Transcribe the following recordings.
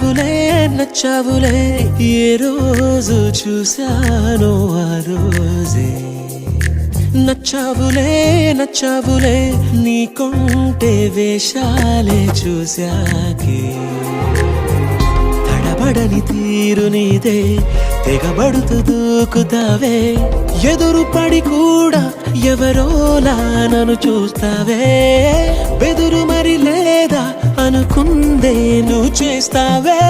నచ్చావులే నచ్చావులే ఏ రోజు చూశానో ఆ రోజే నచ్చావులే నచ్చావులే నీకుంటే వేషాలే చూశాకే తడబడని తీరు నీదే తెగబడుతూ దూకుతావే ఎదురుపడి కూడా ఎవరోలా నన్ను చూస్తావే బెదురు మరి లేదా అనుకుందే నువ్వు చేస్తావే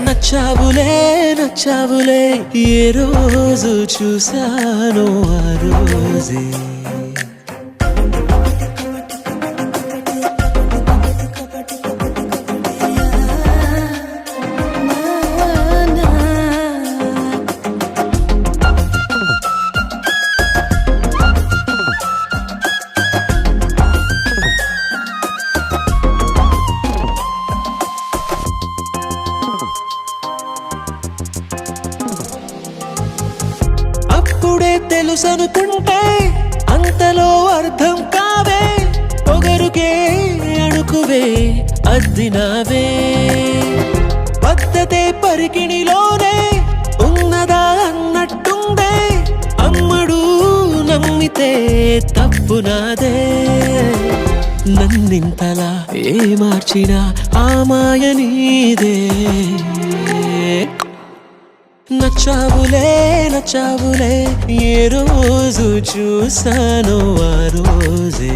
నచ్చావులే నచ్చావులే ఏ రోజు చూశానో ఆ రోజే అప్పుడే తెలుసనుకుంటే అంతలో అర్థం కావే పొగరుకే అణుకువే అద్దినావే పద్ధతే పరికిణిలోనే ఉన్నదా అన్నట్టుందే అమ్మడు నమ్మితే తప్పు నాదే నన్నింతలా ఏ మార్చినా ఆ మాయ నీదే నచ్చావులే నచ్చావులే ఏ రోజు చూశానో ఆ రోజే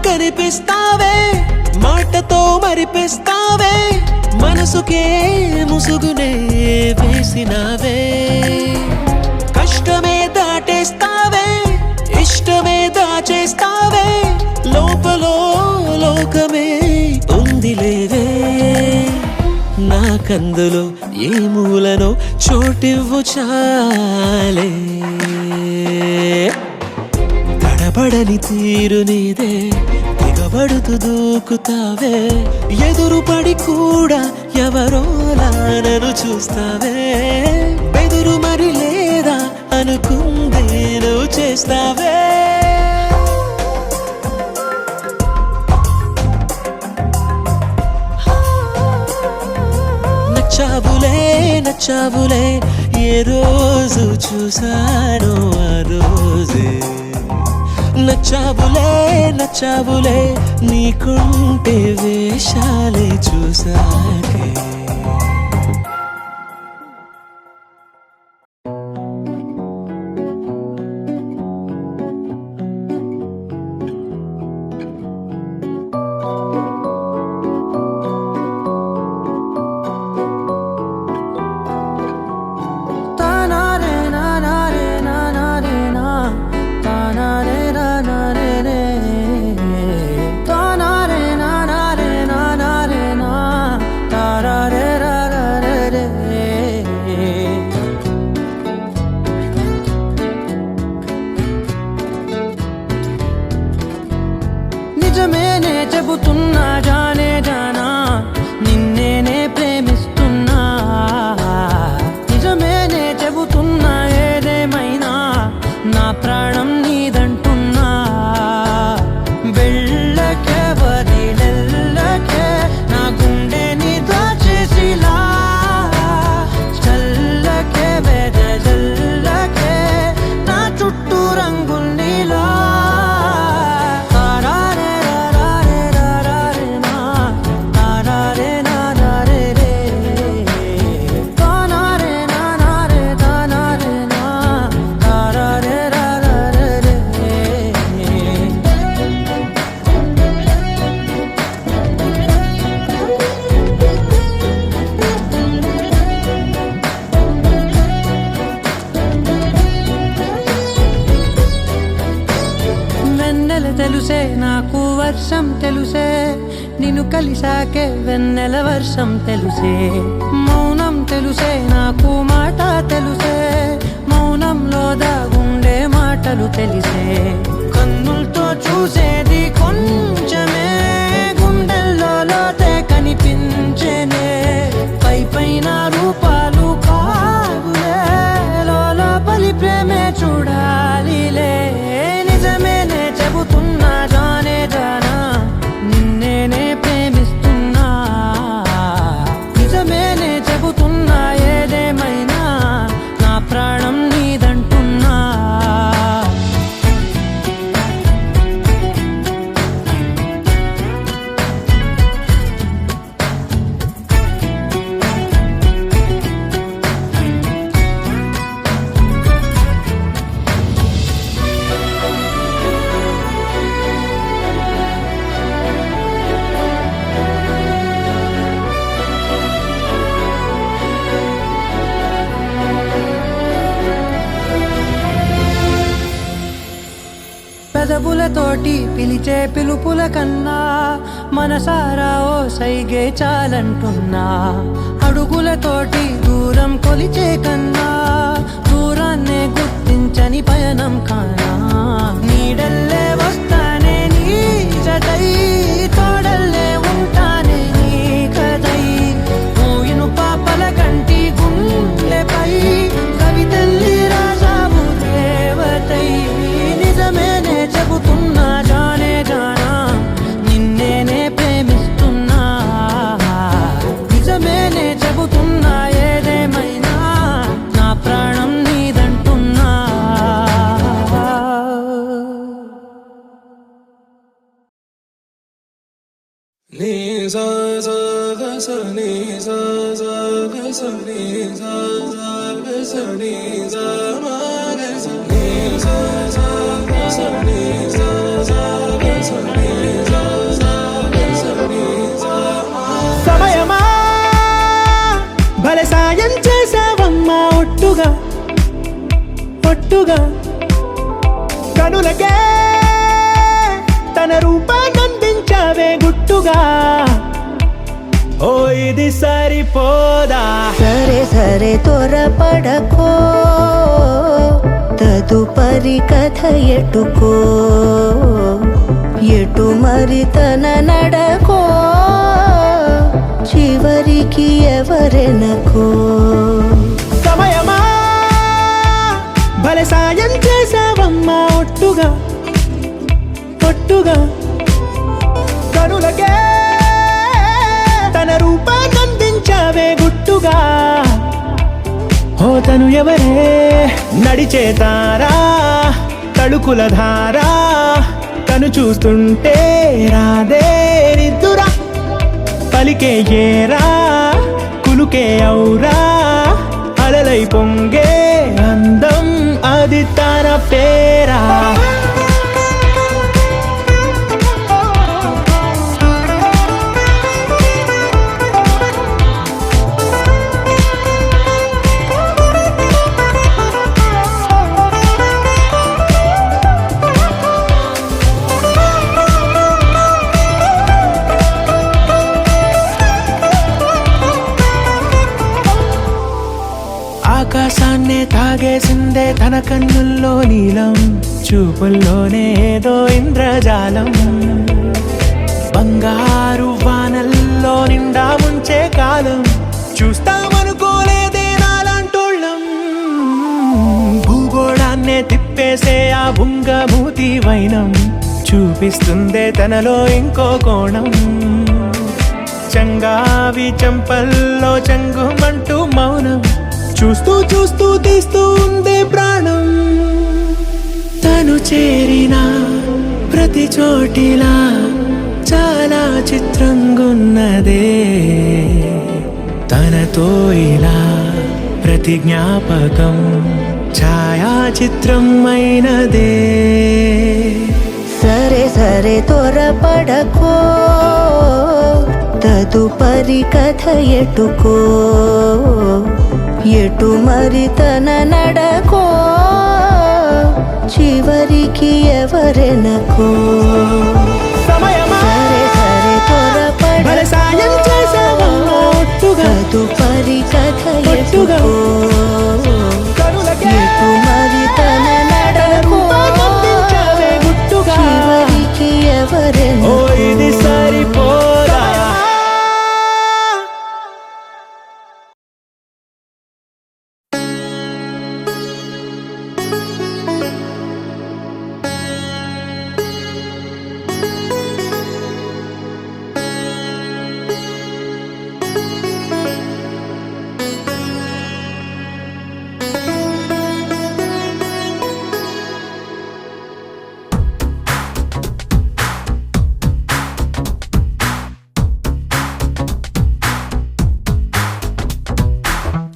కనిపిస్తావే మాటతో మరిపిస్తావే మనసుకే ముసుగునే వేసినావే కష్టమే దాటేస్తావే ఇష్టమే దాచేస్తావే లోపలో లోకమే ఉందిలేవే నాకందులో ఏ మూలనో చోటివ్వు చాలే తడబడని తీరు నీదే తెగబడుతూ దూకుతావే ఎదురుపడి కూడా ఎవరోలా నన్ను చూస్తావే బెదురు మరి లేదా అనుకుందే నువ్వు చేస్తావే నచ్చావులే నచ్చావులే ఏ రోజు చూశానో ఆ రోజే నచ్చావులే నచ్చావులే నీకుంటే వేషాలే చూసాకే నిజమేనే చెబుతున్నా జానే జానా నిన్నేనే ప్రేమిస్తున్నా నిజమేనే చెబుతున్నా ఏదేమైనా నా ప్రాణం నీదంటున్నా వెళ్ళకే వదిలెల్లకే నా గుండె నీ దాచేసిలా చల్లకే వెదజల్లకే నా చుట్టూ రంగులు నీలా తెలుసే నాకు వర్షం తెలుసే నిన్ను కలిసాకే వెన్నెల వర్షం తెలుసే, మౌనం తెలుసే నాకు మాట తెలుసే, మౌనంలో దాగుండే మాటలు తెలిసే, కన్నులతో చూసేది కొంచెమే, గుండెల్లో లోతే కనిపించేనే, పై పైన రూపాలు కావులే, లోపలి ప్రేమే చూడాలిలే, నిజమేనే చెబుతున్నా జానే జానా, నిన్నేనే ప్రేమిస్తున్నా, నిజమేనే చెబుతున్నా ఏదేమైనా నా ప్రాణం నీదంటున్నా. పెదవులతోటి పిలిచే పిలుపుల కన్నా మనసారా ఓ సైగే చాలంటున్నా, అడుగులతోటి దూరం కొలిచే కన్నా దూరాన్నే గుర్తించని పయనం కానా, నీడల్లే వస్తానే నీ జతై, తోడల్లే ఉంటానే నీ కదై, మూయిను పాపల కంటి గుండెపై కవితల్లి రాజావు దేవతై, నిజమేనే చెబుతున్నా జానే జానా, నిన్నేనే ప్రేమిస్తున్నా, నిజమేనే చెబుతున్నా ఏదేమైనా నా ప్రాణం నీదంటున్నా. నీ సా సా గ స నీ సా సా గ స నీ సా సా గ స నీ సా మా గ స నీ సా సా గ స నీ సా సా గ స నీ సా సా గ స నీ సా మా. సమయమా భలే సాయం చేసావమ్మా ఒట్టుగా ఒట్టుగా, కనులకే తన రూపాన్నందించావే గుట్టుగా, ఓ ఇది సరిపోదా. సరే సరే త్వరపడకో, తదుపరి కథ ఎటుకో, ఎటు మరి తన నడకో, చివరికి ఎవరెనకో. సమయమా భలే సాయం చేసావమ్మా ఒట్టుగా ఒట్టుగా, కనులకే తన రూపాన్నందించావే గుట్టుగా, ఓ తను ఎవరే నడిచే తారా, తళుకుల ధారా, తను చూస్తుంటే రాదే నిద్దురా, పలికే ఏరా కులుకే ఔరా, అలలై పొంగే అందం అది తన పేరా. ఆకాశాన్నే తాగేసిందే తన కన్నుల్లో నీలం, చూపుల్లోనే ఏదో ఇంద్రజాలం, బంగారు వానల్లో నిండా ముంచే కాలం, చూస్తామనుకోలేదే నాలాంటోళ్ళం, భూగోళాన్నే తిప్పేసే ఆ బుంగమూతి వైనం, చూపిస్తుందే తనలో ఇంకో కోణం, చంగావి చంపల్లో చంగుమంటూ మౌనం, చూస్తూ చూస్తూ తీస్తూ ఉందే ప్రాణం, తను చేరిన ప్రతి చోటిలా చాలా చిత్రంగున్నదే, తనతో ఇలా ప్రతి జ్ఞాపకం ఛాయాచిత్రం అయినదే. సరే సరే త్వరపడకో, తదుపరి కథ ఎటుకో, ఎటు మరి తన నడకో, చివరికి ఎవరెనకో. సమయమా సరే సరే త్వర ఎవరెనకో ఇది సరిపోదా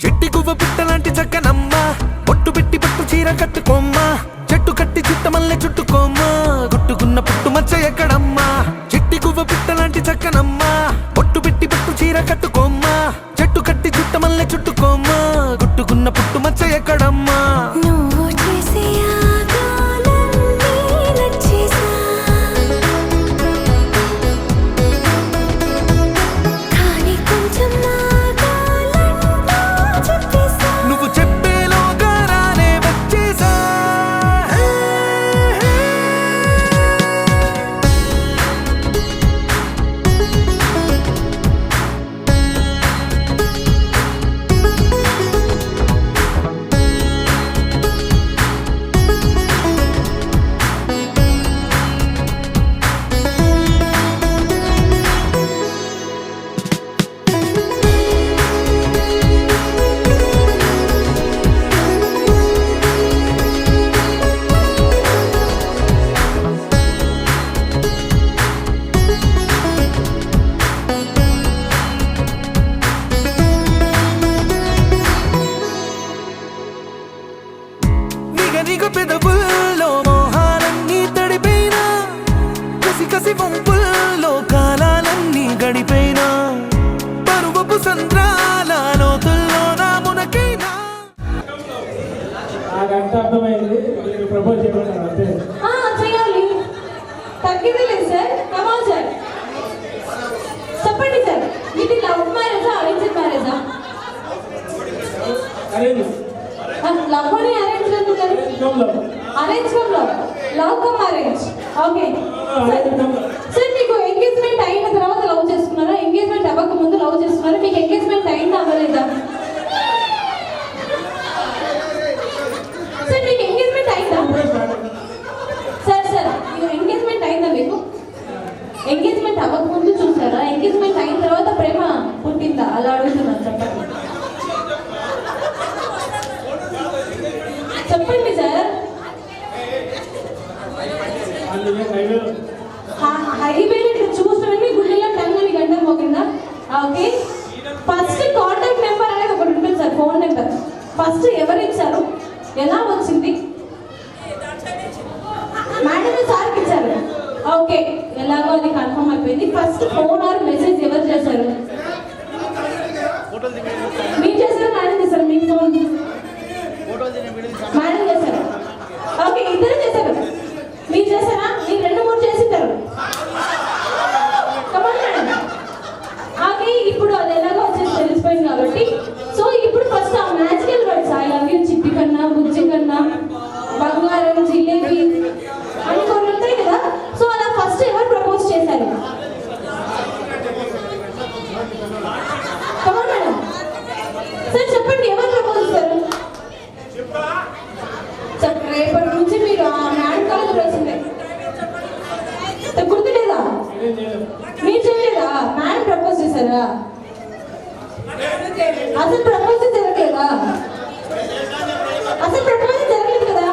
చెట్టి గువ్వ పిట్టలాంటి చక్కనమ్మ పొట్టు పెట్టి పట్టు చీర కట్టుకోమ్మా చెట్టు కట్టి చుట్టమల్లె చుట్టుకోమ్మా గుట్టుకున్న పుట్టు మచ్చ ఎక్కడమ్మా చెట్టి గువ్వ పిట్టలాంటి చక్కనమ్మ పొట్టు పెట్టి పట్టు చీర కట్టుకోమ్మా చెట్టు కట్టి చుట్టమల్లె చుట్టుకోమ్మా గుట్టుకున్న పుట్టు మచ్చ ఎక్కడమ్మా నువ్వు చేసే ఆగాలన్నీ నచ్చేసా కానీ కొంచెం ఆగాలంటూ చెప్పేసా నువ్వు చెప్పేలోగా రానే వచ్చేసా నిగ పెదవుల్లో మోహాలన్నీ తడిపోయినా కసి కసి వంపుల్లో కాలాలన్నీ గడిపోయినా పరువపు సంద్రాల లోతుల్లో నా మునకైనా నాకంత అర్థమైంది మీరు ప్రపోజ్ చేయమన్నారు అంతే చేయాలి తగ్గింది లేదు సార్ కమాల్ సార్ చెప్పండి సార్ ఇది లవ్ మ్యారేజా అరేంజ్ మ్యారేజా అరేంజ్ లవ్ అని అరేంజ్ అంటున్నారు arrange come love love come arrange okay sir మీకు ఎంగేజ్మెంట్ అయిన తర్వాత లవ్ చేసుకున్నారా ఎంగేజ్మెంట్ అవ్వక ముందు లవ్ చేసుకున్నారా మీకు ఎంగేజ్మెంట్ అయిందా అవ్వలేదా సార్ మీకు ఎంగేజ్మెంట్ అయిందా సార్ ఎంగేజ్మెంట్ అయిందా మీకు ఎంగేజ్మెంట్ అవ్వక ముందు చూసారా ఎంగేజ్మెంట్ అయిన తర్వాత ప్రేమ పుట్టిందా అలా అడుగుతున్నాను చెప్పండి సార్ హైవేలో ఇట్లా చూసినవన్నీ గుళ్ళలో టంగని గంట మోగిందా ఓకే ఫస్ట్ కాంటాక్ట్ నెంబర్ అనేది ఒకటి ఉంటుంది సార్ ఫోన్ నెంబర్ ఫస్ట్ ఎవరు ఇచ్చారు ఎలా వచ్చింది మేడం సార్కి ఇచ్చారు ఓకే ఎలాగో అది కన్ఫర్మ్ అయిపోయింది ఫస్ట్ ఫోన్ ఆర్ మెసేజ్ ఎవరు చేశారు మీరు చేశారు మేడం చేశారు మీకు ఫోన్ మేడం చేశారు ఓకే ఇద్దరు చేశారు మీరు చేశారా మీరు 2-3 చేసింటారు కమాన్ మేడం ఓకే ఇప్పుడు అది ఎలాగో వచ్చేసి తెలిసిపోయింది కాబట్టి సో ఇప్పుడు ఫస్ట్ ఆ magical words I love you చిట్టి కన్నా బుజ్జి కన్నా బంగారం జిలేబీ అని కొన్ని ఉంటాయి కదా సో అలా ఫస్ట్ ఎవరు ప్రపోజ్ చేశారు కమాన్ మేడం సార్ చెప్పండి ఎవరు ప్రపోజ్ చేశారు రేపటి నుంచి మీరు ఆ మ్యాడ్ కాలేజ్ వస్తుంది గుర్తులేదా మీరు చేయలేదా మ్యాడ్ ప్రపోజ్ చేశారా అసలు ప్రపోజ్ జరగలేదా అసలు ప్రపోజ్ జరగలేదు కదా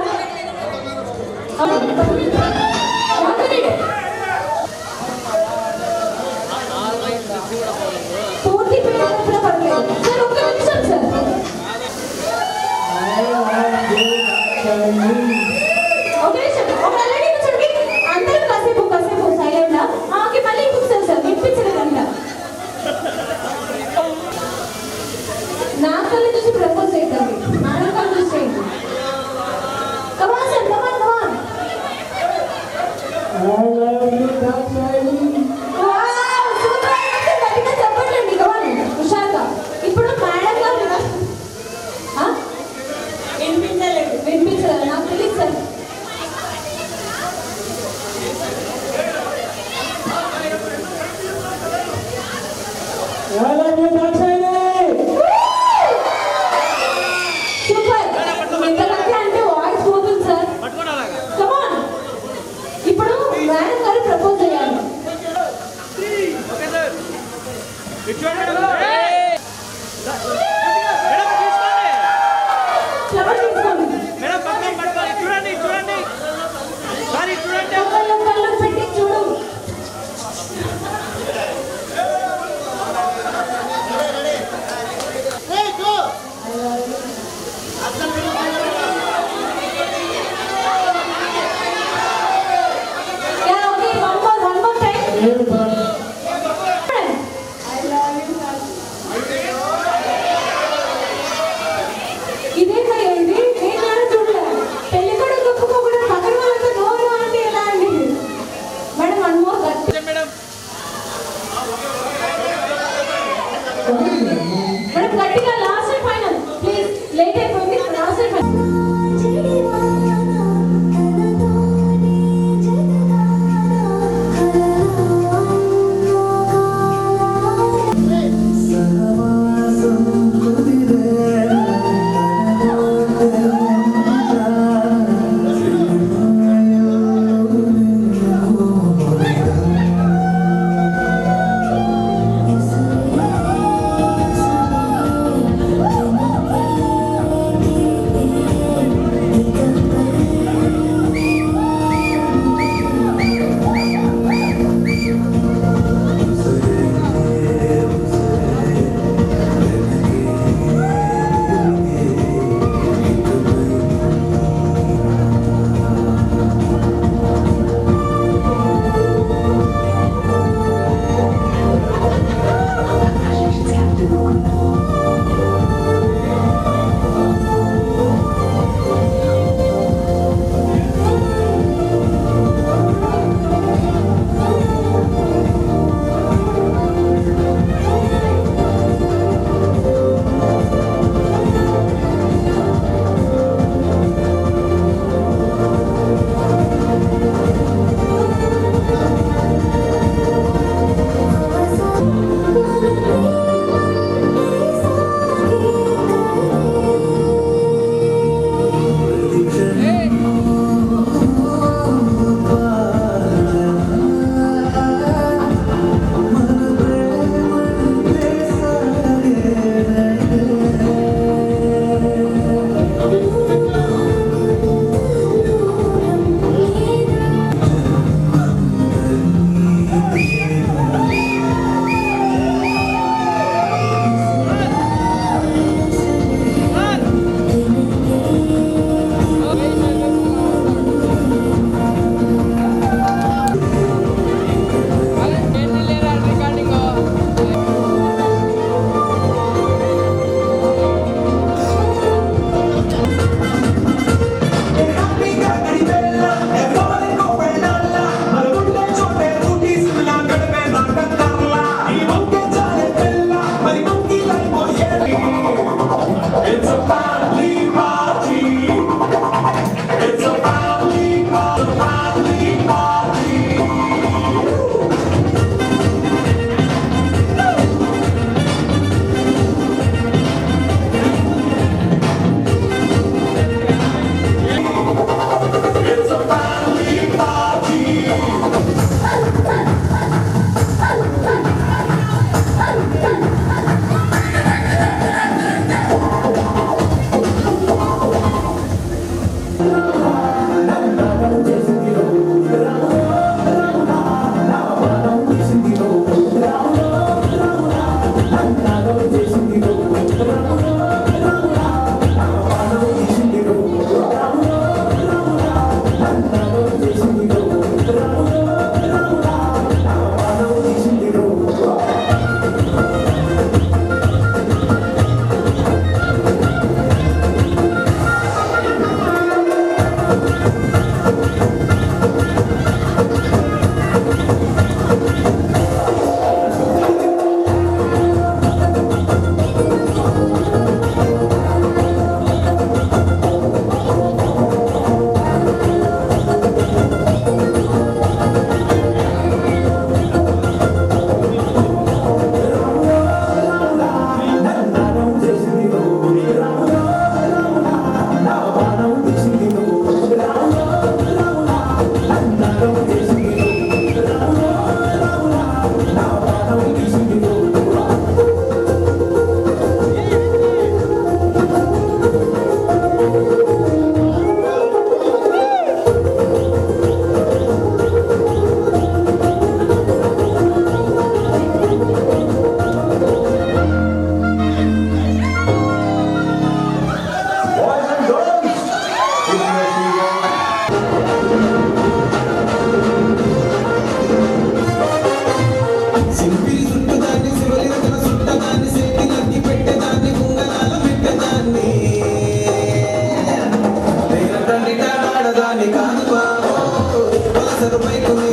పూర్తి పేరు పడలేదు సార్ ఒక్క నిమిషం సార్ ఓకే సార్ ఒక అలాగే కూర్చోండి అందరూ కాసేపు సైలెంట్ ఓకే మళ్ళీ కూర్చోండి సార్ వినిపించలేదంట నా కళ్ళు చూసి ప్రపోజ్ చేయండి మేడం కళ్ళు చూసి చేయండి కమాన్ సార్ కమాన్ చెప్పండి కమాన్ హుషారుగా ఇప్పుడు మేడం గారు వినిపించలేదు నాకు తెలియదు సార్ సూపర్ ఎంతకంటే అంటే వాయిస్ పోతుంది సార్. కమాన్ ఇప్పుడు మేడం గారు ప్రపోజ్ చేయాలి. ఫ్లవర్ తీసుకోండి. కళ్ళు పెట్టి చూడు. Yeah, okay, one more time. ఇదే కదండి నేను చూడలే. పెళ్లి కూడా గొప్పకోకుండా పక్కన వాళ్ళతో నోరు అంటే ఎలా అండి? మేడం వన్ మోర్ గట్టి. మేడం గట్టిగా లాస్ట్ ఫైనల్ ప్లీజ్. లేట్ అయిపోయింది. Last final. జడివానా కలతోనే జగదానా కలలా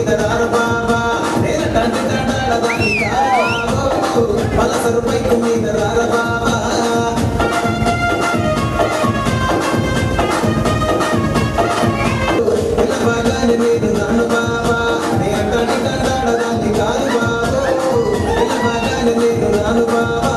మీద రారు బాబా నేను తండ్రి తండాడదాని కారు పలసరు బైకు మీద రారు బాబా పిల్లబాగాని నేను రాను బాబా నేను తండ్రి తండాడదాని కారు బాబు పిల్లబాగాని నేను రాను బాబా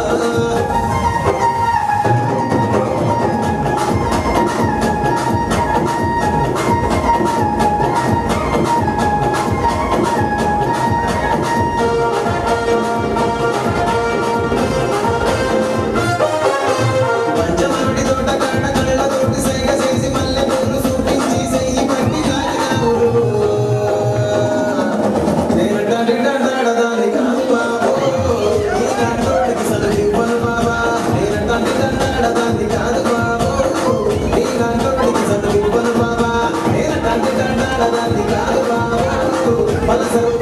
పంచమరుడి తోట కాడ కళ్ళతోటి సైగ చేసి మల్లె పూలు చూపించి సెయ్యి పట్టి లాగినావురు నేను తండ్రి తండాడదాని కాదు బాబు ఈ నాటోడికి చదువివ్వను బాబా నేను తండ్రి తండాడదాని కాదు బాబు ఈ నాటోడికి చదువివ్వను బాబా నేను తండ్రి తండాడదాని కాదు బాబు పలసరు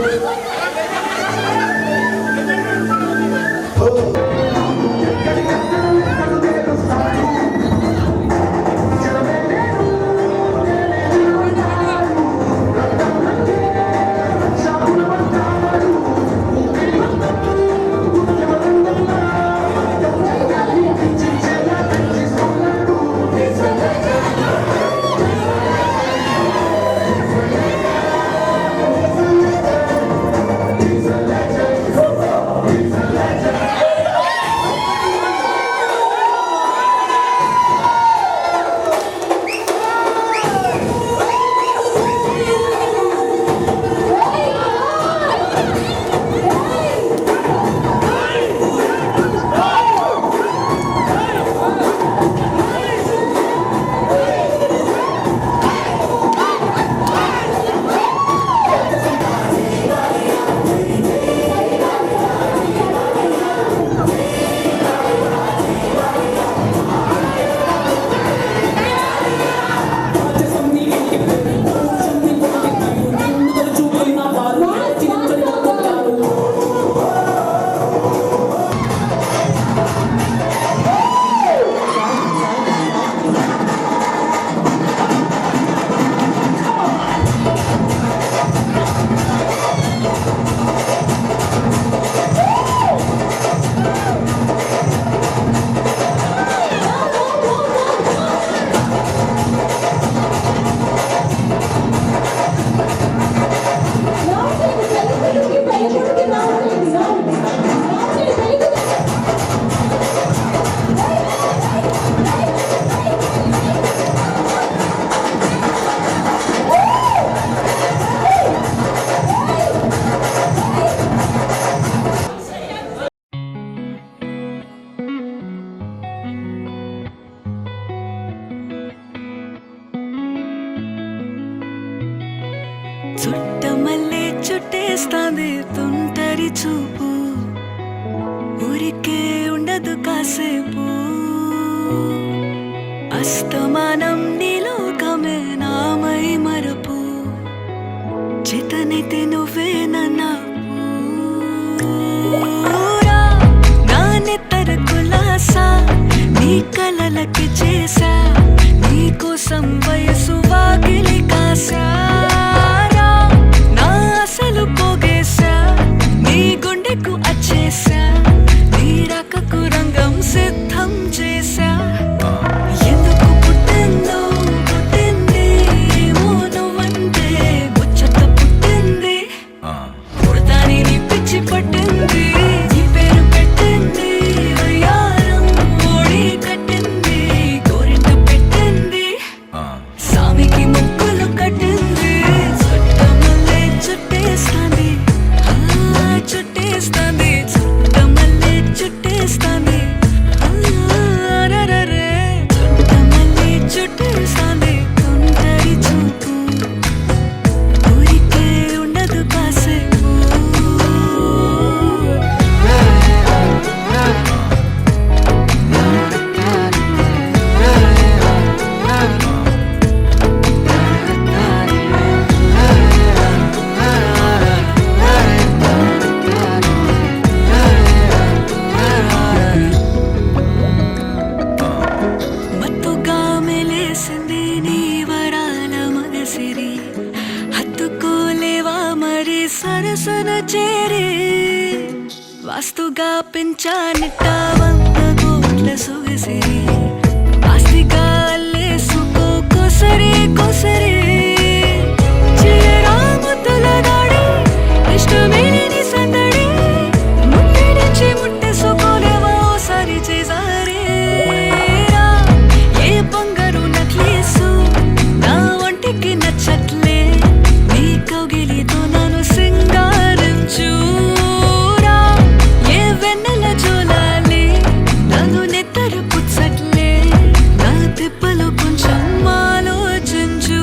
చుట్టమల్లే చుట్టేస్తాంది తుంటరి చూపు ఊరికే ఉండదు కాసేపు అస్తమానం నీలోకమే నామై మరపు చేతనైతే నువ్వే నన్నా నానెత్తర కులాసా నీ కలలకి చేసా నీ కోసం వయసు వాకిలి కాసా అసలు పోగేశా నీ గుండెకు అచ్చేసా నీ రకకు రంగం సిద్ధం చేశా ఎందుకు పుట్టిందో పుట్టింది ఏమో నువ్వంటే ముచ్చట పుట్టింది పుడతాని నీ పిచ్చి పట్టింది నీ పేరు పెట్టింది వయ్యారం ఓడి కట్టింది గోరింట పెట్టింది సామికి ముక్కులు కట్టింది సరసన చేరే వాస్తుగా పెంచానిట్ట 100 కోట్ల సొగసే ఆస్తిగా అల్లేసుకో కొసరే కొసరే చిరరామతుల దాడి ఇష్టమేని సందడి ముట్టడించి ముట్టేసుకోలేవా ఓసారి చేసారే ఏ బంగారు నక్లేసు నా ఒంటికి నచ్చట్లే నీ కౌగిలితో నన్ను సింగారించురా ఏ వెన్నెల జోలాలి నన్ను నెత్తరు పుచ్చట్లే నా తిప్పలు కొంచెం ఆలోచించు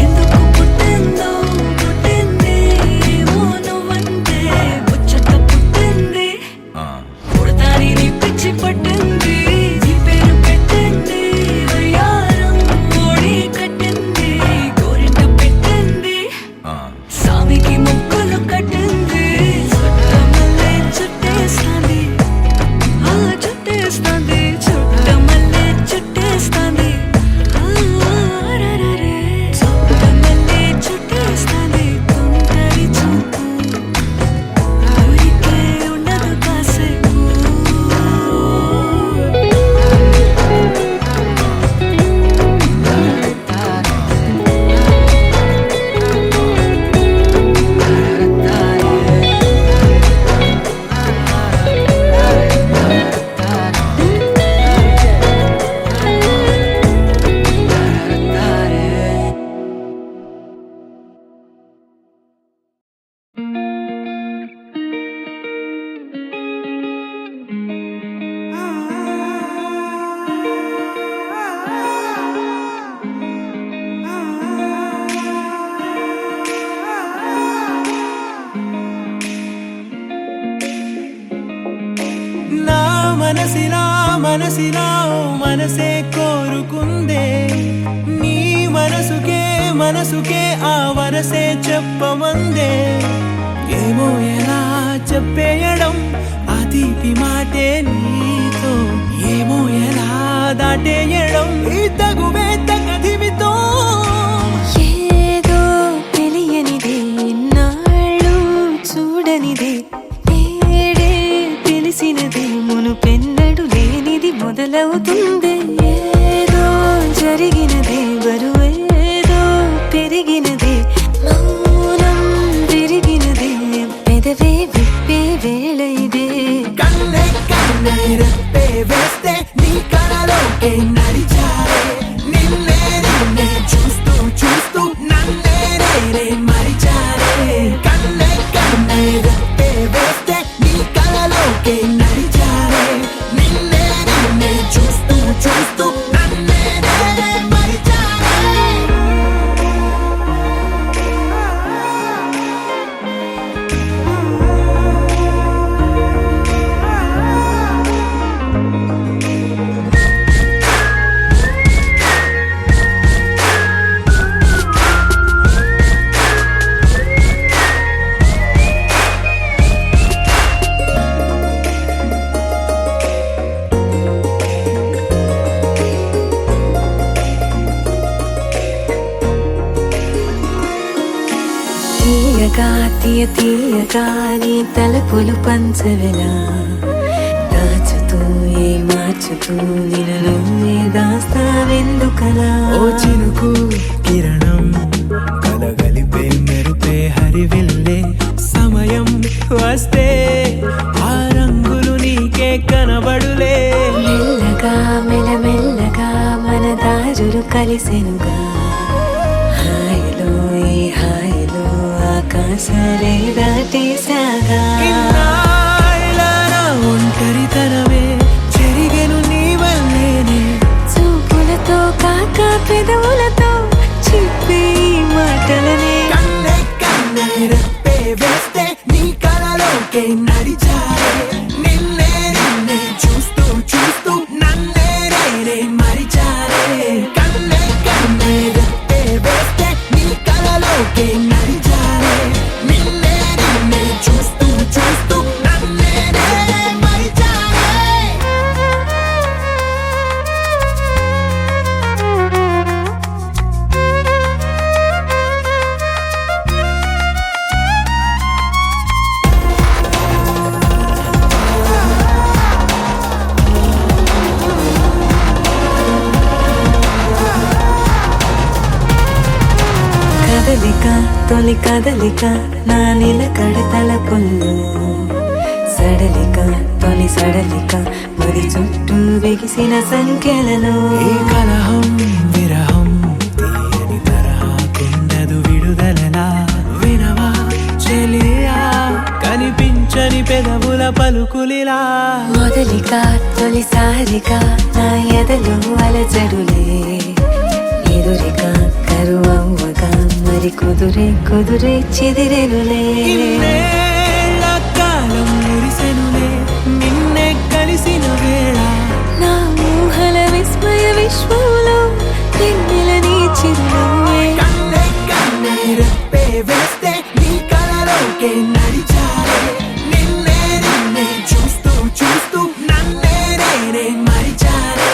ఎందుకు పుట్టిందో పుట్టింది ఏమో నువ్వంటే ముచ్చట పుట్టింది పుడతాని నీ పిచ్చి పట్టింది నీ పేరు పెట్టింది వయ్యారం ఓడి కట్టింది గోరింట పెట్టింది సామికి ముక్కులు కట్టింది చుట్టమల్లే చుట్టేస్తాంది ఆ చుట్టేస్తాంది చుట్టమల్లే చుట్టేస్తాంది రరరే చుట్టమల్లే చుట్టేస్తాంది తుంటరి చూపు ఊరికే ఉండదు కాసేపు నా మనసిలా మనసిలా ఓ మనసే కోరుకుందే నీ మనసుకే ఆ వరసే చెప్పమందే ఏమో ఎలా చెప్పేయడం ఆ తీపి మాటే నీతో ఏమో ఎలా దాటేయడం ఈ తగువే తగదిమితో ఏదో తెలియనిదే నాళ్ళు చూడనిదే ఏడే తెలిసినదే మునుపెన్నడు లేనిది మొదలవుతుంది ఏదో జరిగినదే బరువేదో పెరిగినదే మౌనం విరిగినదే పెదవే విప్పే వేళ ఇదే కన్నే కన్నే రెప్పే వేస్తే నీ కళలోకే నడిచారే నిన్నే నిన్నే చూస్తూ చూస్తూ నన్నే నేనే మరిచారే కన్నే కన్నే రెప్పే వేస్తే నీ కళలోకే నడిచారే నిన్నే నిన్నే చూస్తూ చూస్తూ నన్నే నేనే మరిచారే తీయగా తీయగా నీ తలపులు పంచవెలా దాచుతూ ఏ మార్చుతూ నిన్ను నువ్వే దాస్తావెందుకలా ఓ చినుకు కిరణం కలగలిపే మెరుపే హరివిల్లే సమయం వస్తే ఆ రంగులు నీకే కనబడులే మెల్లగా మెల్లమెల్లగా మన దారులు కలిసెనుగా హాయిలో ఈ హాయిలో ఆకాశాలే దాటేసాగా ఇన్నాళ్ళ నా ఒంటరితనమే చెరిగెను నీ వల్లేనే చూపులతో కాక పెదవులతో చెప్పే ఈ మాటలనే కన్నే కన్నే రెప్పే వేస్తే నీ కళలోకే నడిచారే నిన్నే నిన్నే చూస్తూ చూస్తూ నన్నే నేనే మరిచారే కన్నే కన్నే రెప్పే వేస్తే నీ కళలోకే నడిచారే నిన్నే నిన్నే చూస్తూ చూస్తూ నన్నే నేనే మరిచారే తొలి కదలిక నా నిలకడ తలపుల్లో సడలిక తొలి సడలిక మరి చుట్టూ బిగిసిన సంఖ్యలలో ఏ కలహం విరహం తీయని తరహాకుండదు విడుదలలా వినవా చెలియా కనిపించని పెదవుల పలుకులిలా మొదలిక తొలిసారిక నా ఎదలో అలజడులే ఎదురిక కరువవ్వగా మరి కుదురే చెదిరెనులే ఇన్నేళ్ళ కాలం మురిసెనులే నిన్నే కలిసిన వేళ నా ఊహల విస్మయ విశ్వంలో వెన్నెల నీ చిరునవ్వే కన్నే కన్నే రెప్పే వేస్తే నీ కలలోకే నడిచారే నిన్నే చూస్తూ చూస్తూ నన్నే నేనే మరిచారే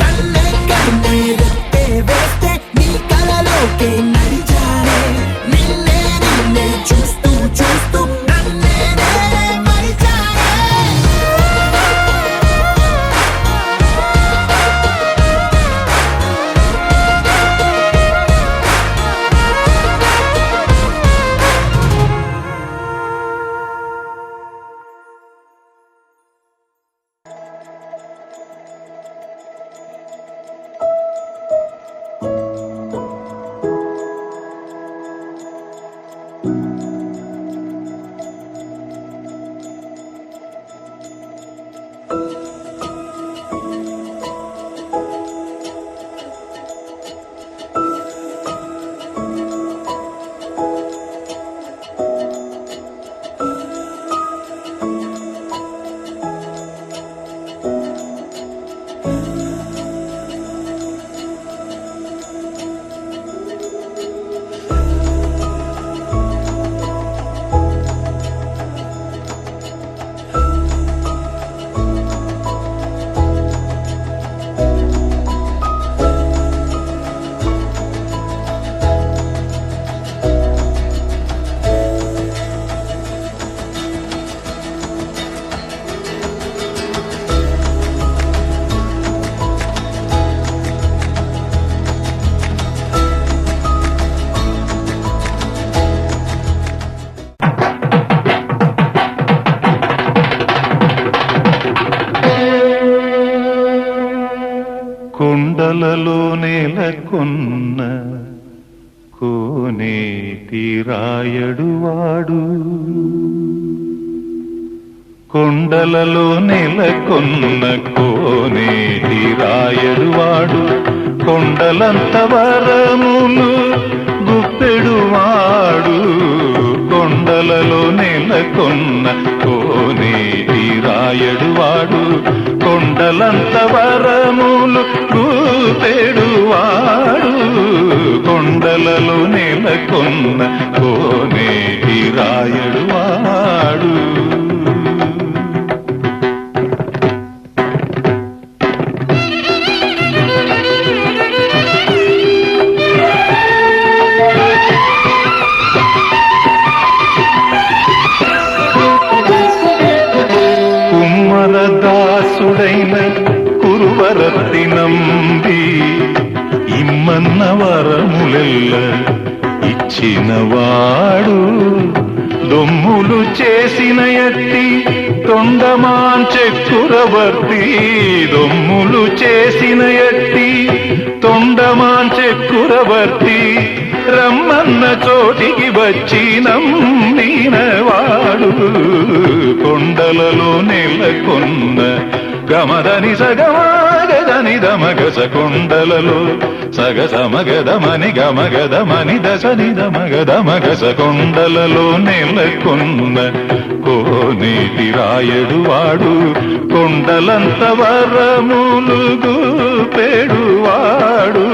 కన్నే కన్నే రెప్పే వేస్తే నీ కలలోకే నడిచారే నిన్నే చూస్తూ చూస్తూ నన్నే నేనే మరిచారే కొండలలో నెలకొన్న కోనేటి రాయడువాడు కొండలలో నెలకొన్న కోనేటి రాయడువాడు కొండలంత వరములు గుప్పెడువాడు కొండలలో నెలకొన్న కోనేటి రాయడువాడు కొండలంత వరములు గుప్పెడువాడు కొండలలో నెలకొన్న కోనేటి రాయడువాడు కుమ్మరదాసుడైన కురువరత్తి నంబి ఇమ్మన్న వరములెల్ల ఇచ్చినవాడు దొమ్ములు చేసిన ఎత్తి తొండమాంచెక్కురవర్తి దొమ్ములు చేసిన ఎత్తి తొండమాంచెక్కురవర్తి రమ్మన్న చోటికి వచ్చి నమ్మినవాడు కొండలలో నెలకొన్న గమదని సగమగదని దమగస కొండలలో సగసమగదమని గమగదమని దశని దమగదమగస కొండలలో నెలకొన్న కోనేటి రాయడువాడు కొండలంత వరములు గుపెడువాడు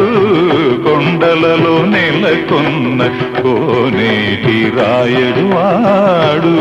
కొండలలో నెలకొన్న కోనేటి రాయడువాడు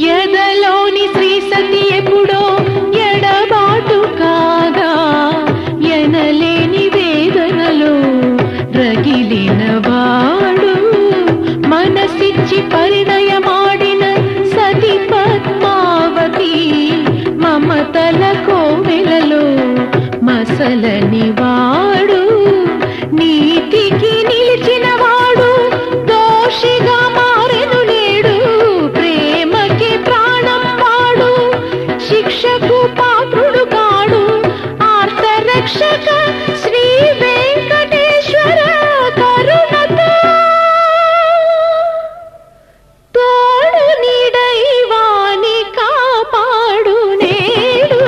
ఎదలోని శ్రీ సతి ఎప్పుడో ఎడబాటు కాగా ఎనలేని వేదనలో రగిలిన వాడు మనసిచ్చి పరిణయమాడిన సతి పద్మావతి మమతల కోవెలలో మసలని వాడు నీతికి నిలిచిన వాడు దోషిగా మారెను నేడు ప్రేమకి ప్రాణం వాడు శిక్షకు పాత్రుడు కాడు ఆర్తరక్షక శ్రీ వెంకటేశ్వర కరుణతో తోడు నీడై వాని కాపాడు నేడు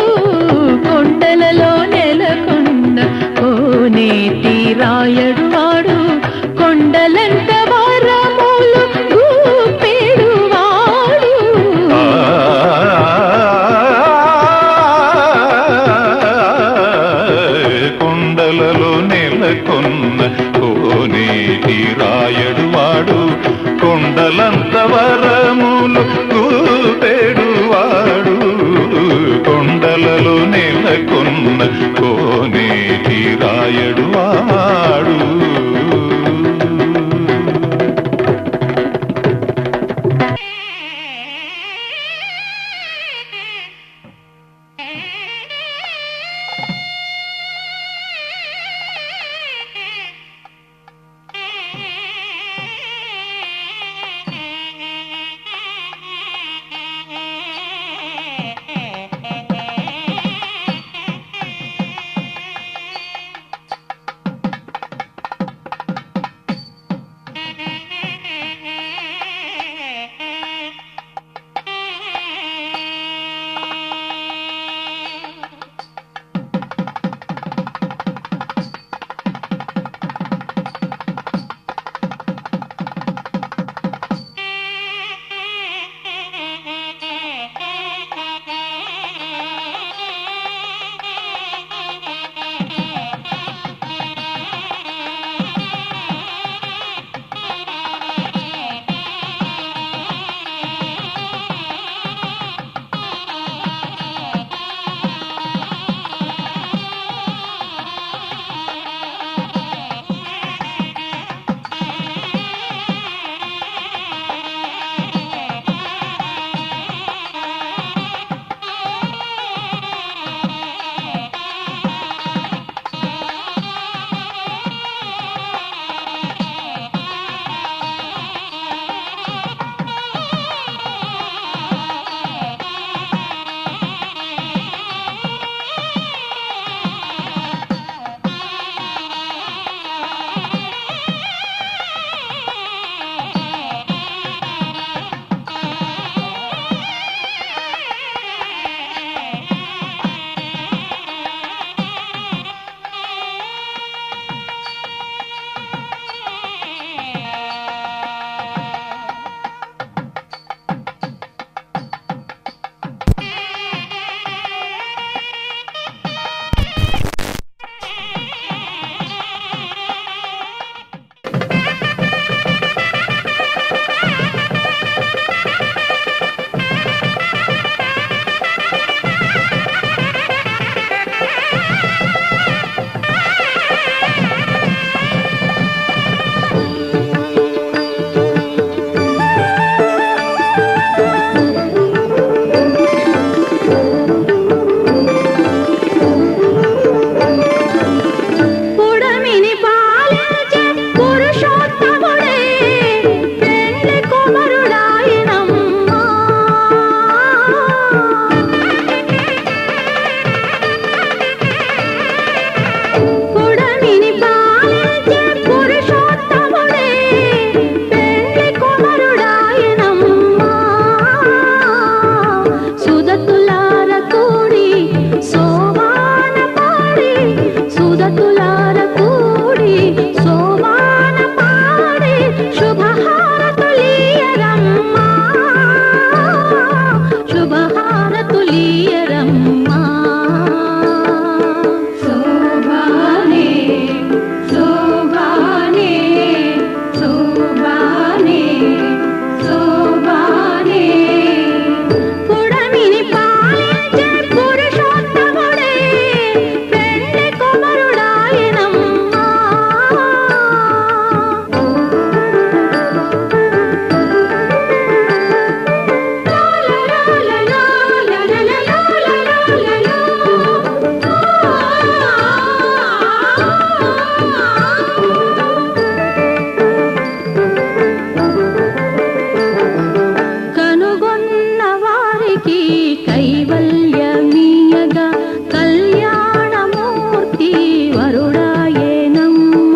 వారికి కైవల్యమీయగా కళ్యాణమూర్తి వరుడాయేనమ్మ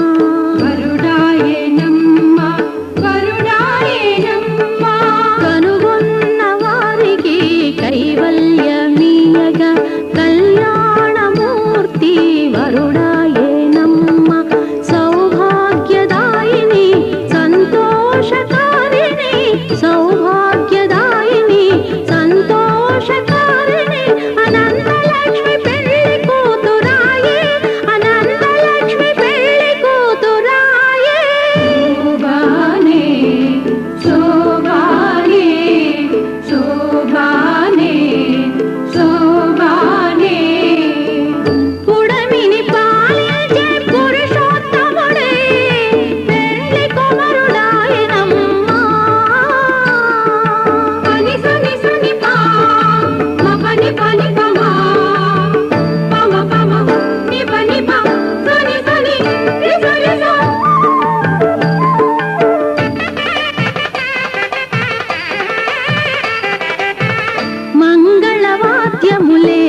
వరుడాయేనమ్మ వరుడాయేనమ్మ కనుగొన్న వారికి కైవల్యమీయగా కళ్యాణమూర్తి వరుడాయేనమ్మ సౌభాగ్యదాయిని సంతోషకారిణి సౌభాగ్యదాయిని సంతోషకారిణి అనంతలక్ష్మి పెళ్లి కూతురాయే అనంతలక్ష్మి పెళ్లి కూతురాయే శోభానే శోభానే శోభానే శోభానే పుడమిని పాలించే పురుషోత్తముడే పెళ్లి కుమారుడాయనమ్మ పని సని సని పా పని పని పమా పమ పమ ని పని పా సని సని రి సరి సా మంగళవాద్యములే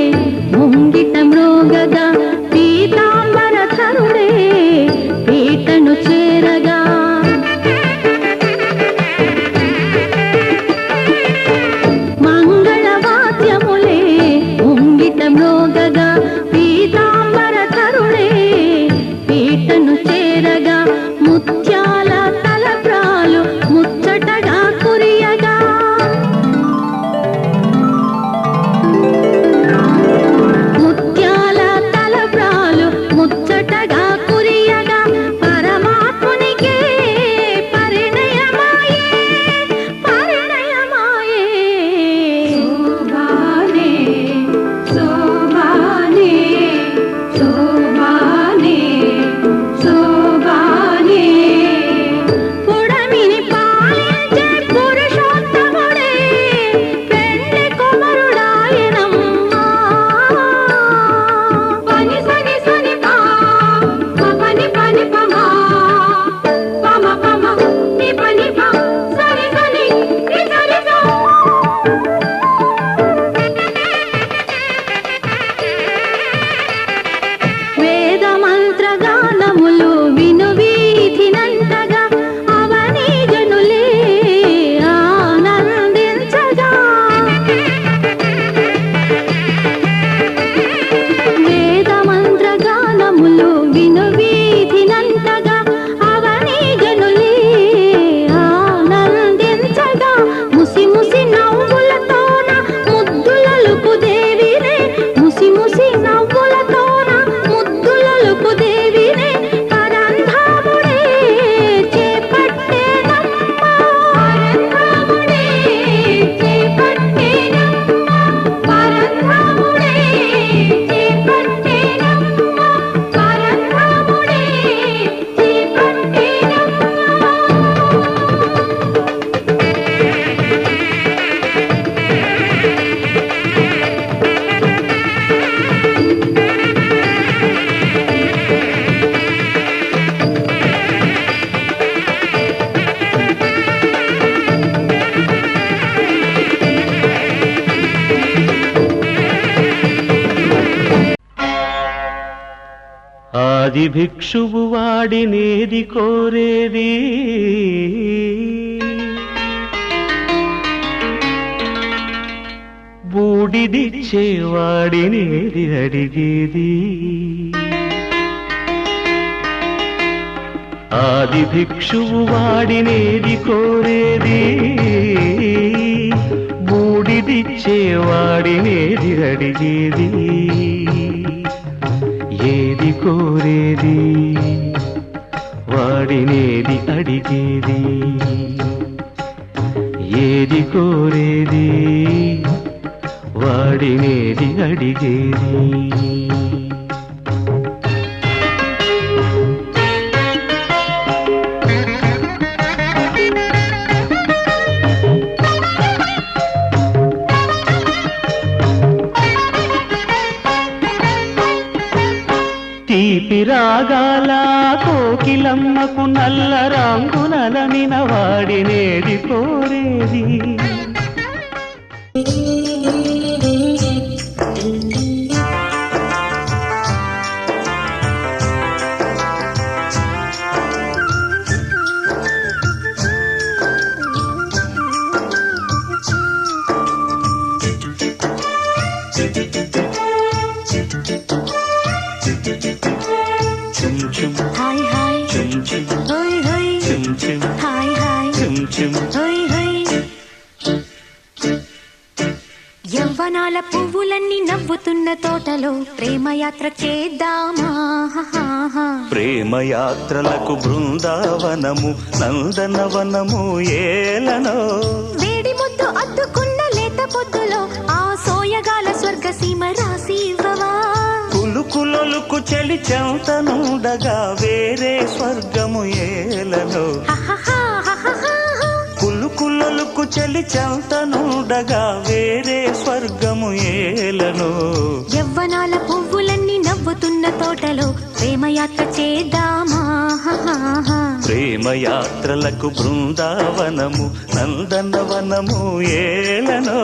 ముంగిట మ్రోగగా పీతాంబరధరుడే పీటను చేరగా మంగళవాద్యములే ముంగిట మ్రోగగా పీతాంబరధరుడే పీటను చేరగా ముత్యాల తలప్రాలు ముచ్చటగా కురియగా ముత్యాల తలప్రాలు ముచ్చటగా కురియగా పరమాత్మునికే పరిణయమాయే పరిణయమాయే శోభానే శోభానే శోభానే శోభానే పుడమిని పాలించే పురుషోత్తముడే పెళ్లి కుమారుడాయనమ్మ పని సని సని పా పని పని పమా పమ పమ ని పని పా సని సని రి సరి సా వేద మంత్రగానములు విను వీధినంతగా అవనీ జనులే ఆనందించగా వేద మంత్రగానములు విను వీధినంతగా అవనీ జనులే ఆనందించగా ముసి ముసి నవ్వులతోన ముద్దులలుకు దేవినే ముసి ముసి నవ్వులతోన ముద్దులలుకు దేవినే పరంధాముడే చేపట్టేనమ్మ పరంధాముడే చేపట్టేనమ్మ పరంధాముడే చేపట్టేనమ్మ పరంధాముడే ఆది భిక్షువు వాడినేది కోరేది బూడిదిచ్చేవాడినేది అడిగేది ఆది భిక్షువు వాడినేది కోరేది బూడిదిచ్చేవాడినేది అడిగేది ఏది కోరేది వాడినేది అడిగేది ఏది కోరేది వాడినేది అడిగేది తీపి రాగాల కోకిలమ్మకు నల్ల రంగునలనిన వాడినేది కోరేది యవ్వనాల పువ్వులన్నీ నవ్వుతున్న తోటలో ప్రేమయాత్ర చేద్దామా ప్రేమయాత్రలకు బృందావనము నందనవనము ఏలనో వేడి ముద్దు అద్దుకున్న లేత పొద్దులో ఆ సోయగాల స్వర్గ సీమ రాసి ఇవ్వవా కులుకులొలుకు చెలి చెంతనుండగా వేరే స్వర్గము ఏలనో కులుకులొలుకు చెలి చెంతనుండగా వేరే స్వర్గము ఏలనో యవ్వనాల పువ్వులన్నీ నవ్వుతున్న తోటలో ప్రేమయాత్ర చేద్దామా ప్రేమయాత్రలకు బృందావనము నందనవనము ఏలనో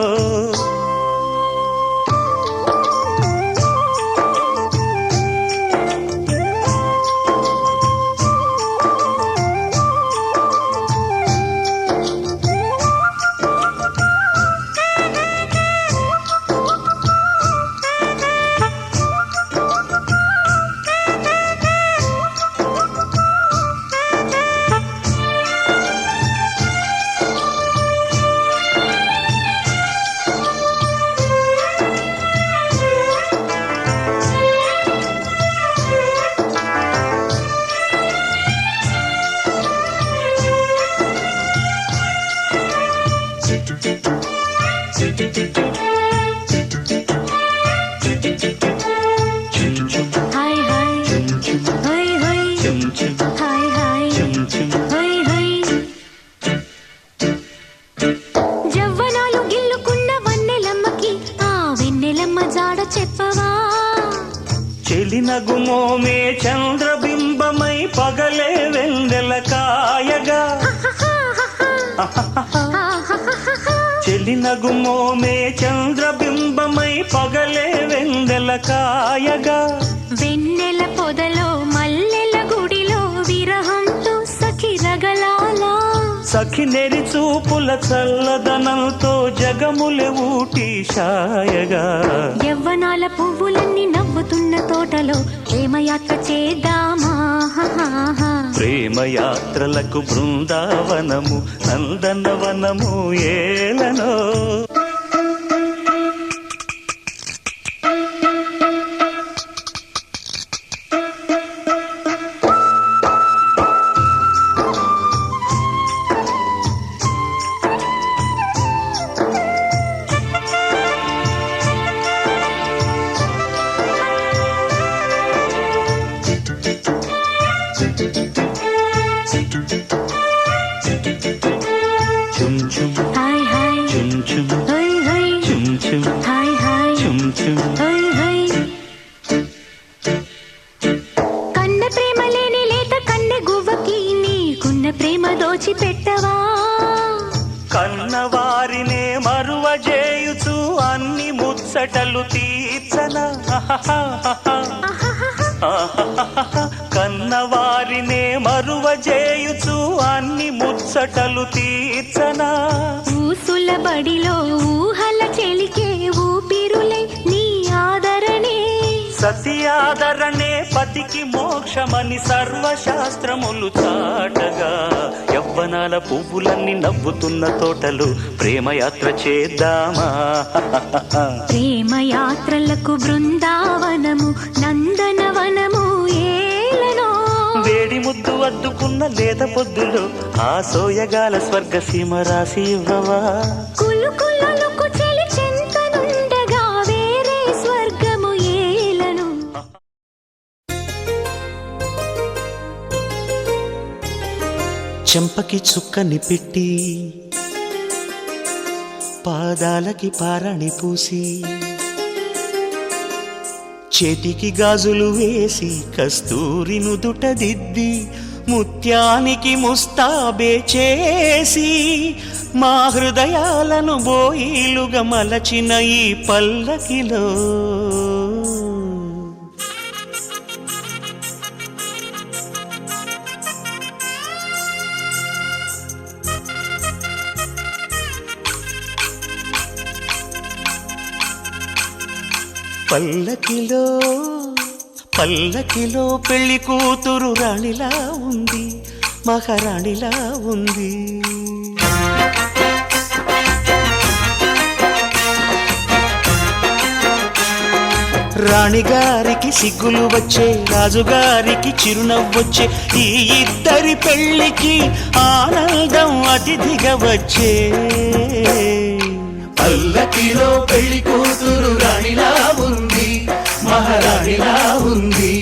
హాయ్ హాయ్ హై హై హాయ్ హాయ్ హై హై యవ్వనాలు గిల్లుకున్న వన్నెలమ్మకి ఆ వెన్నెలమ్మ జాడ చెప్పవా చెలినగుమోమే చంద్రబింబమై పగలే వెందెల కాయగా చెలినగుమోమే చంద్రబింబమై పగలే వెందెల కాయగా వెన్నెల పొదలో మల్లెల గుడిలో విరహంతో సఖి రగలాలా సఖి నెరి చూపుల చల్లదనంతో జగములే ఊటి షాయగా యవ్వనాల పువ్వులన్నీ నవ్వుతున్న తోటలో ప్రేమయాత్ర చేద్దామా ప్రేమయాత్రలకు బృందావనము నందనవనము ఏలనో హాయ్ హాయ్ హై హై హాయ్ హాయ్ హై హై కన్నె ప్రేమ లేని లేత కన్నె గువ్వకి నీకున్న ప్రేమ దోచి పెట్టవా కన్నవారినే మరువజేయుచు అన్ని ముచ్చటలు తీర్చనా కన్నవారినే మరువజేయుచు అన్ని ముచ్చటలు తీర్చనా ఊసుల బడిలో ఊహల చెలికే ఊపిరులే నీ ఆదరణే సతి ఆదరణే పతికి మోక్షమని సర్వశాస్త్రములు చాటగా యవ్వనాల పువ్వులన్నీ నవ్వుతున్న తోటలు ప్రేమయాత్ర చేద్దామా ప్రేమయాత్రలకు బృందావనము నందనవనము ఏలనో వేడి ముద్దు అద్దుకున్న లేత పొద్దులో ఆ సోయగాల స్వర్గ సీమ రాసి ఇవ్వవా కులుకులొలుకు చెలి చెంతనుండగా వేరే స్వర్గము ఏలను చెంపకి చుక్కని పెట్టి పాదాలకి పారాణి పూసి చేతికి గాజులు వేసి కస్తూరి నుదుట దిద్ది ముత్యానికి ముస్తాబే చేసి మా హృదయాలను బోయిలుగా మలచిన ఈ పల్లకిలో పల్లకిలో పల్లకిలో పెళ్లి కూతురు రాణిలా ఉంది, మహారాణిలా ఉంది. రాణిగారికి సిగ్గులు వచ్చే, రాజుగారికి చిరునవ్వొచ్చే, ఈ ఇద్దరి పెళ్లికి ఆనందం అతిథిగా వచ్చే. పల్లకిలో పెళ్లి కూతురు రాణిలా ఉంది, మహారాణిలా ఉంది.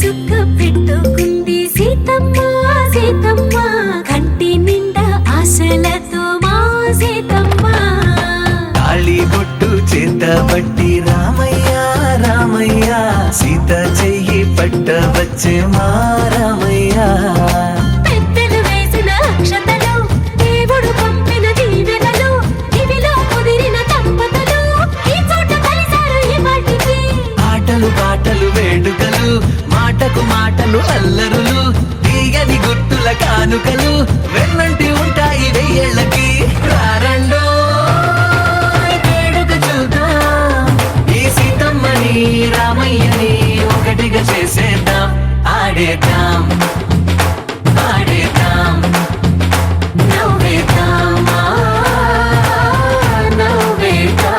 చుక్క పెట్టుకుంది సీతమ్మ సీతమ్మ, కంటి నిండా ఆశలతో మా సీతమ్మ. తాళి బొట్టు చేతబట్టి రామయ్య రామయ్య, సీత చెయ్యి పట్ట వచ్చే మా రామయ్య. పెద్దలు వేసిన అక్షతలు, దేవుడు పంపిన దీవెనలు, ఇవిలో కుదిరిన దంపతులు ఈ చోట కలిసారు ఈ వాటికి. ఆటలు పాటలు వేడుకలు, మాటకు మాటలు అల్లరులు, తీయని గుర్తుల కానుకలు వెన్నంటి ఉంటాయి వెయ్యేళ్ళకి. రారండో వేడుక చూద్దాం, ఈ సీతమ్మని రామయ్యని ఒకటిగా చేసేద్దాం. ఆడేద్దాం ఆడేద్దాం నవ్వేద్దాం నవ్వేద్దాం.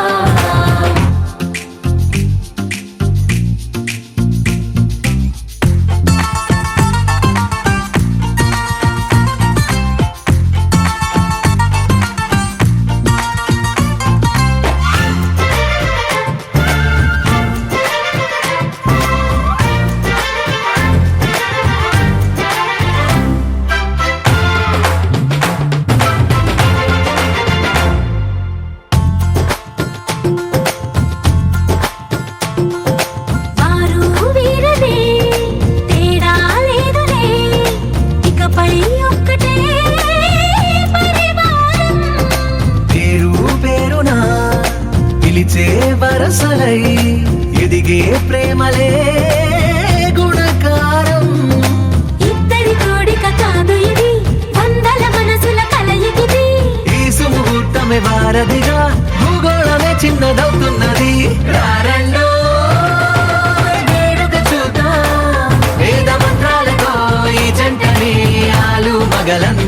వరసలై ఎదిగే ప్రేమలే గుణకారం. ఇద్దరి కోడిక కాదు ఇది, వందల మనసుల కలయికిది. ఈ సుముహూర్తమే వారధిగా, భూగోళమే చిన్నదవుతున్నది. రారండో వేడుక చూద్దాం, వేద మంత్రాలతో ఈ జంటని ఆలు మగలందరూ